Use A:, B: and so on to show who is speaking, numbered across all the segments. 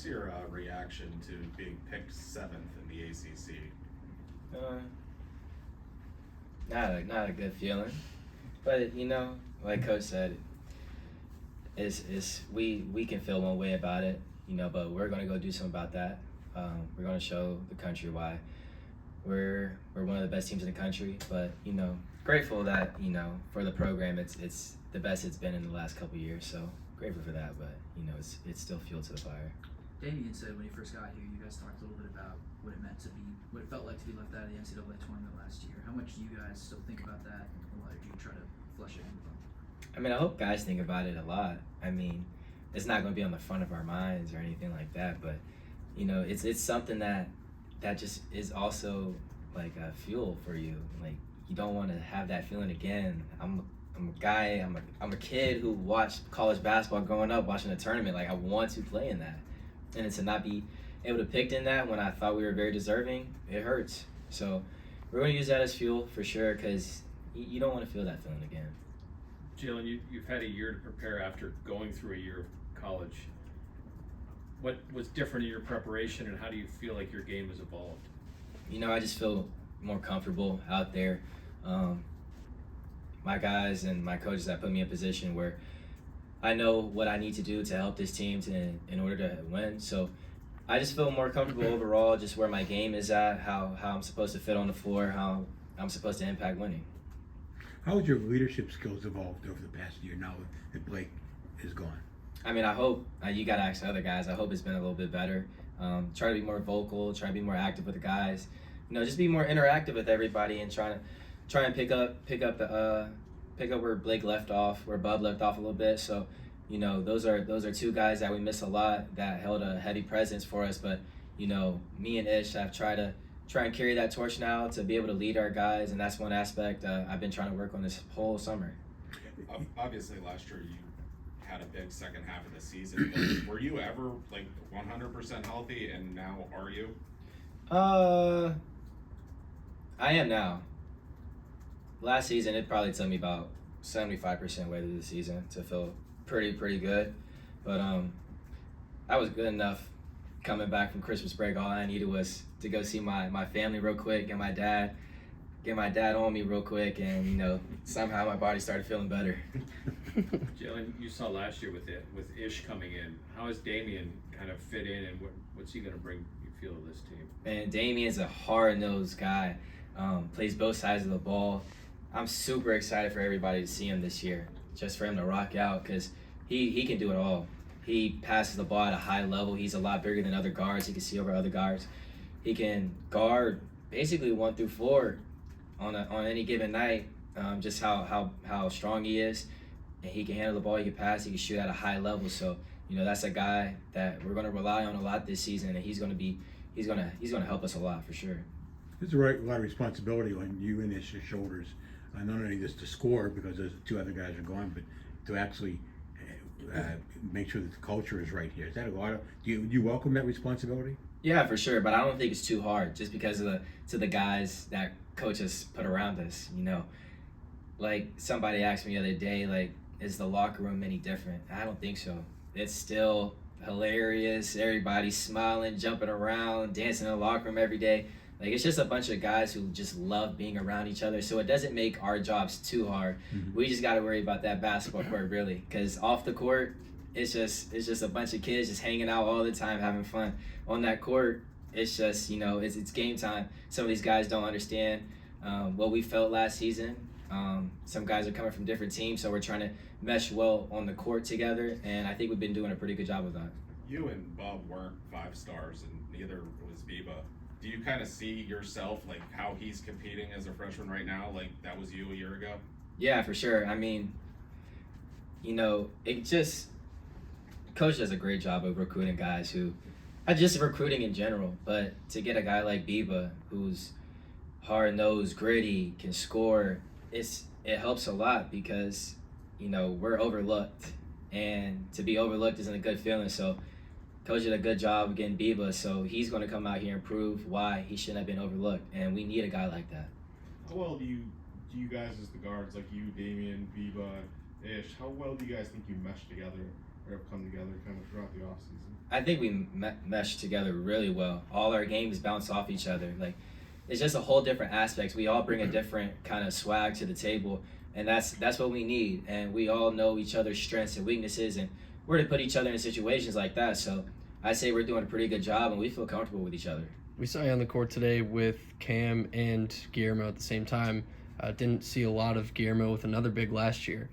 A: What's your reaction to being picked seventh in the ACC?
B: Uh, not a good feeling, but like Coach said, it's we can feel one way about it, but we're gonna go do something about that. We're gonna show the country why we're one of the best teams in the country. But grateful that for the program, it's the best it's been in the last couple of years. So grateful for that, but it's still fuel to the fire.
C: Damien said when he first got here, you guys talked a little bit about what it meant to be, what it felt like to be left out of the NCAA tournament last year. How much do you guys still think about that, or do you try to flush it in with them?
B: I mean, I hope guys think about it a lot. I mean, it's not going to be on the front of our minds or anything like that, but it's something that just is also like a fuel for you. Like you don't want to have that feeling again. I'm a guy. I'm a kid who watched college basketball growing up, watching a tournament. Like I want to play in that, and to not be able to pick in that when I thought we were very deserving, it hurts. So we're going to use that as fuel for sure, because you don't want to feel that feeling again.
D: Jaland, you've had a year to prepare after going through a year of college. What was different in your preparation, and how do you feel like your game has evolved?
B: I just feel more comfortable out there. My guys and my coaches that put me in a position where I know what I need to do to help this team in order to win. So I just feel more comfortable overall, just where my game is at, how I'm supposed to fit on the floor, how I'm supposed to impact winning.
E: How has your leadership skills evolved over the past year now that Blake is gone?
B: I mean, I hope, you got to ask the other guys, I hope it's been a little bit better. Try to be more vocal, try to be more active with the guys. Just be more interactive with everybody and try and pick up where Blake left off, where Bub left off a little bit. So, those are two guys that we miss a lot that held a heavy presence for us. But, me and Ish have tried to carry that torch now to be able to lead our guys, and that's one aspect I've been trying to work on this whole summer.
A: Obviously, last year you had a big second half of the season. But were you ever like 100% healthy, and now are you?
B: I am now. Last season, it probably took me about 75% way through the season to feel pretty good. But I was good enough coming back from Christmas break. All I needed was to go see my family real quick, get my dad on me real quick, and somehow my body started feeling better.
D: Jaland, you saw last year with Ish coming in. How has Damien kind of fit in, and what's he going to bring, you feel, to this team?
B: Man, Damien's a hard-nosed guy. Plays both sides of the ball. I'm super excited for everybody to see him this year, just for him to rock out, because he can do it all. He passes the ball at a high level. He's a lot bigger than other guards. He can see over other guards. He can guard basically 1 through 4 on any given night. Just how strong he is, and he can handle the ball. He can pass. He can shoot at a high level. So that's a guy that we're going to rely on a lot this season, and he's going to help us a lot for sure.
E: There's a lot of responsibility on you and Ish's shoulders. Not only just to score, because those 2 other guys are gone, but to actually make sure that the culture is right here. Is that a lot of? Do you welcome that responsibility?
B: Yeah, for sure, but I don't think it's too hard, just because of the guys that coaches put around us. Like somebody asked me the other day, like, is the locker room any different? I don't think so. It's still hilarious. Everybody's smiling, jumping around, dancing in the locker room every day. Like, it's just a bunch of guys who just love being around each other. So it doesn't make our jobs too hard. Mm-hmm. We just got to worry about that basketball court, really. Because off the court, it's just a bunch of kids just hanging out all the time, having fun. On that court, it's just, it's game time. Some of these guys don't understand what we felt last season. Some guys are coming from different teams, so we're trying to mesh well on the court together. And I think we've been doing a pretty good job of that.
A: You and Bub weren't 5 stars, and neither was Biba. Do you kind of see yourself, like, how he's competing as a freshman right now, like that was you a year ago?
B: Yeah, for sure. I mean, Coach does a great job of recruiting guys who, just recruiting in general, but to get a guy like Biba, who's hard-nosed, gritty, can score, it helps a lot, because, we're overlooked, and to be overlooked isn't a good feeling. So Coach did a good job getting Biba, so he's going to come out here and prove why he shouldn't have been overlooked, and we need a guy like that.
F: How well do you guys as the guards, like you, Damien, Biba, Ish, how well do you guys think you mesh together, have come together kind of throughout the offseason?
B: I think we meshed together really well. All our games bounce off each other. Like, it's just a whole different aspects. We all bring a different kind of swag to the table, and that's what we need. And we all know each other's strengths and weaknesses, and we're to put each other in situations like that. So I say we're doing a pretty good job, and we feel comfortable with each other.
G: We saw you on the court today with Cam and Guillermo at the same time. Didn't see a lot of Guillermo with another big last year.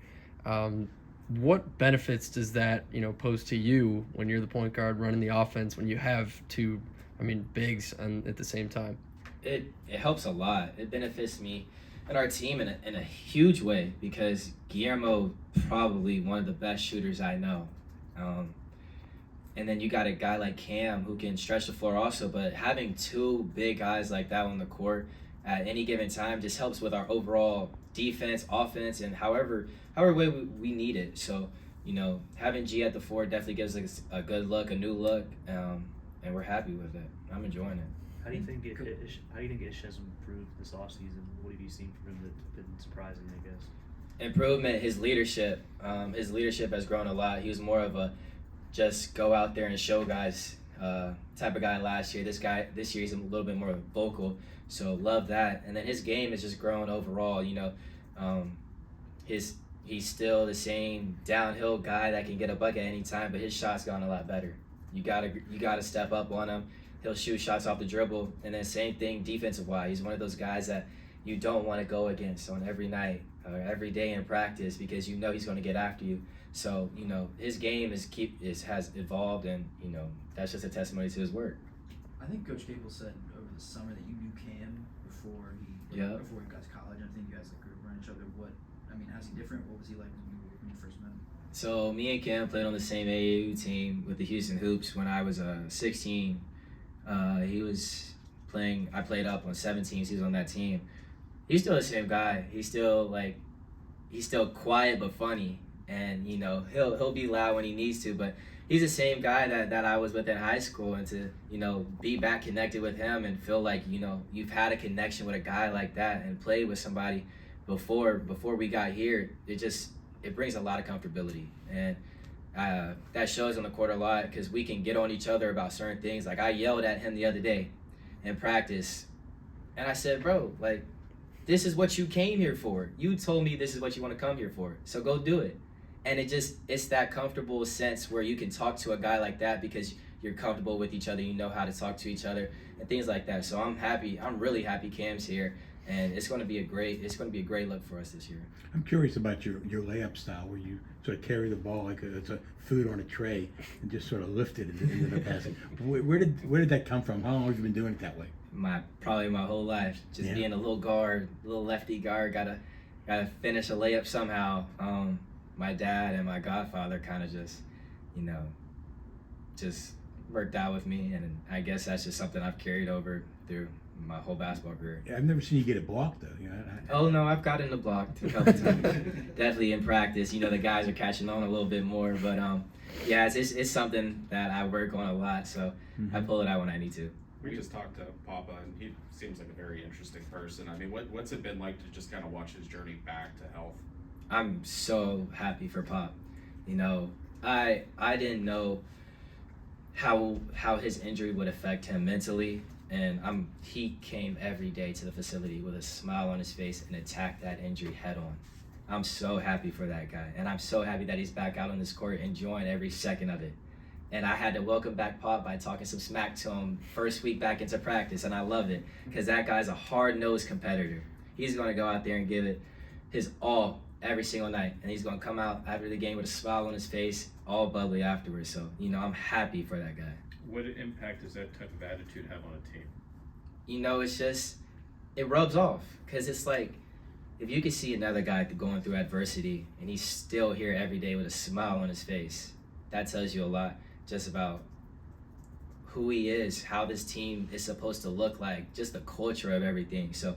G: What benefits does that, pose to you when you're the point guard running the offense, when you have two, bigs at the same time?
B: It helps a lot. It benefits me and our team in a huge way, because Guillermo probably one of the best shooters I know. And then you got a guy like Cam who can stretch the floor also, but having two big guys like that on the court at any given time just helps with our overall defense, offense, and however way we need it. So, having G at the 4 definitely gives us a good look, a new look, and we're happy with it. I'm enjoying it.
H: How do you think Ish has improved this offseason? What have you seen from him that's been surprising, I guess?
B: Improvement, his leadership. His leadership has grown a lot. He was more of a just go out there and show guys type of guy last year. This year he's a little bit more vocal, so love that. And then his game has just grown overall. He's still the same downhill guy that can get a bucket any time, but his shot's gone a lot better. You gotta step up on him. He'll shoot shots off the dribble, and then same thing defensive wise. He's one of those guys that you don't want to go against on every night or every day in practice, because he's going to get after you. So his game has evolved, and that's just a testimony to his work.
C: I think Coach Capel said over the summer that you knew Cam before he got to college. I think you guys grew up around each other. How's he different? What was he like when you first met him?
B: So me and Cam played on the same AAU team with the Houston Hoops when I was 16. He was playing. I played up on 17. So he was on that team. He's still the same guy. He's still quiet but funny, and he'll be loud when he needs to. But he's the same guy that I was with in high school, and to be back connected with him and feel like you've had a connection with a guy like that and played with somebody before we got here. It brings a lot of comfortability, and that shows on the court a lot, because we can get on each other about certain things. Like, I yelled at him the other day in practice, and I said, bro, this is what you came here for. You told me this is what you want to come here for, so go do it. And it's that comfortable sense where you can talk to a guy like that because you're comfortable with each other, you know how to talk to each other and things like that. So I'm really happy Cam's here, and it's going to be a great look for us this year.
E: I'm curious about your layup style, where you sort of carry the ball like it's a food on a tray and just sort of lift it into the passing. Where did that come from? How long have you been doing it that way?
B: Probably my whole life, just being a little lefty guard. Gotta finish a layup somehow. My dad and my godfather kind of just worked out with me, and I guess that's just something I've carried over through my whole basketball career.
E: Yeah, I've never seen you get it blocked though.
B: Oh no, I've gotten it blocked a couple times. Definitely in practice. The guys are catching on a little bit more, but it's something that I work on a lot. So I pull it out when I need to.
A: We just talked to Papa, and he seems like a very interesting person. What's it been like to just kind of watch his journey back to health?
B: I'm so happy for Pop. I didn't know how his injury would affect him mentally, and he came every day to the facility with a smile on his face and attacked that injury head on. I'm so happy for that guy, and I'm so happy that he's back out on this court enjoying every second of it. And I had to welcome back Pop by talking some smack to him first week back into practice, and I loved it, because that guy's a hard-nosed competitor. He's going to go out there and give it his all every single night, and he's going to come out after the game with a smile on his face, all bubbly afterwards. So, I'm happy for that guy.
D: What impact does that type of attitude have on a team?
B: It rubs off, because it's like, if you can see another guy going through adversity and he's still here every day with a smile on his face, that tells you a lot just about who he is, how this team is supposed to look like, just the culture of everything. So,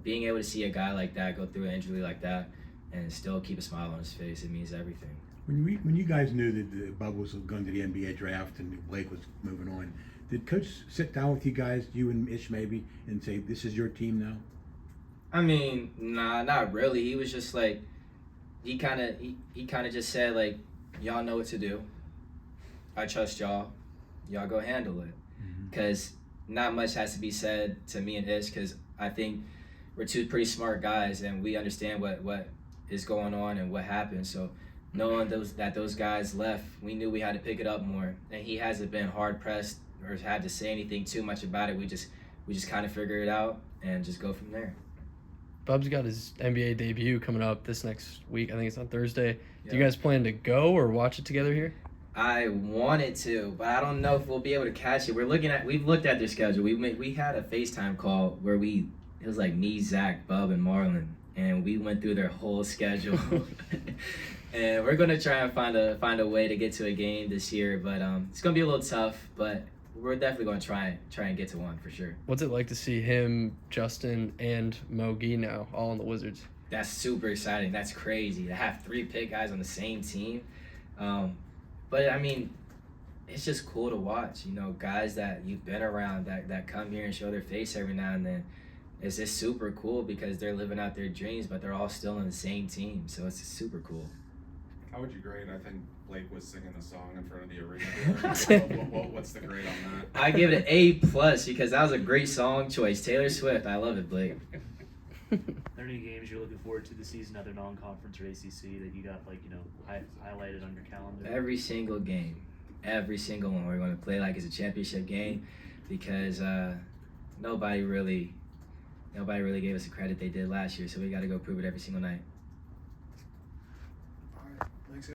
B: being able to see a guy like that go through an injury like that and still keep a smile on his face, it means everything.
E: When you guys knew that the Bubs was going to the NBA draft and Blake was moving on, did Coach sit down with you guys, you and Ish maybe, and say, this is your team now?
B: Nah, not really. He was just like, he kind of just said, like, y'all know what to do. I trust y'all. Y'all go handle it. Because not much has to be said to me and Ish, because I think we're two pretty smart guys and we understand what is going on and what happened. So knowing those guys left, we knew we had to pick it up more. And he hasn't been hard pressed or had to say anything too much about it. We just kind of figure it out and just go from there.
G: Bubs got his NBA debut coming up this next week. I think it's on Thursday.
B: Yeah.
G: Do you guys plan to go or watch it together here?
B: I wanted to, but I don't know if we'll be able to catch it. We've looked at their schedule. We had a FaceTime call where it was like me, Zach, Bub, and Marlon, and we went through their whole schedule. And we're gonna try and find a way to get to a game this year, but it's gonna be a little tough. But we're definitely gonna try and get to one for sure.
G: What's it like to see him, Justin, and Mo Gee now all on the Wizards?
B: That's super exciting. That's crazy to have 3 Pitt guys on the same team. But I mean, it's just cool to watch. You know, guys that you've been around that come here and show their face every now and then. It's just super cool because they're living out their dreams, but they're all still on the same team. So it's just super cool.
A: How would you grade? I think Blake was singing the song in front of the arena. What's the grade on that?
B: I give it an A+ because that was a great song choice. Taylor Swift, I love it, Blake.
H: Are there any games you're looking forward to this season, other non-conference or ACC, that you got highlighted on your calendar?
B: Every single game, every single one, we're going to play like it's a championship game because nobody really gave us the credit they did last year. So we got to go prove it every single night.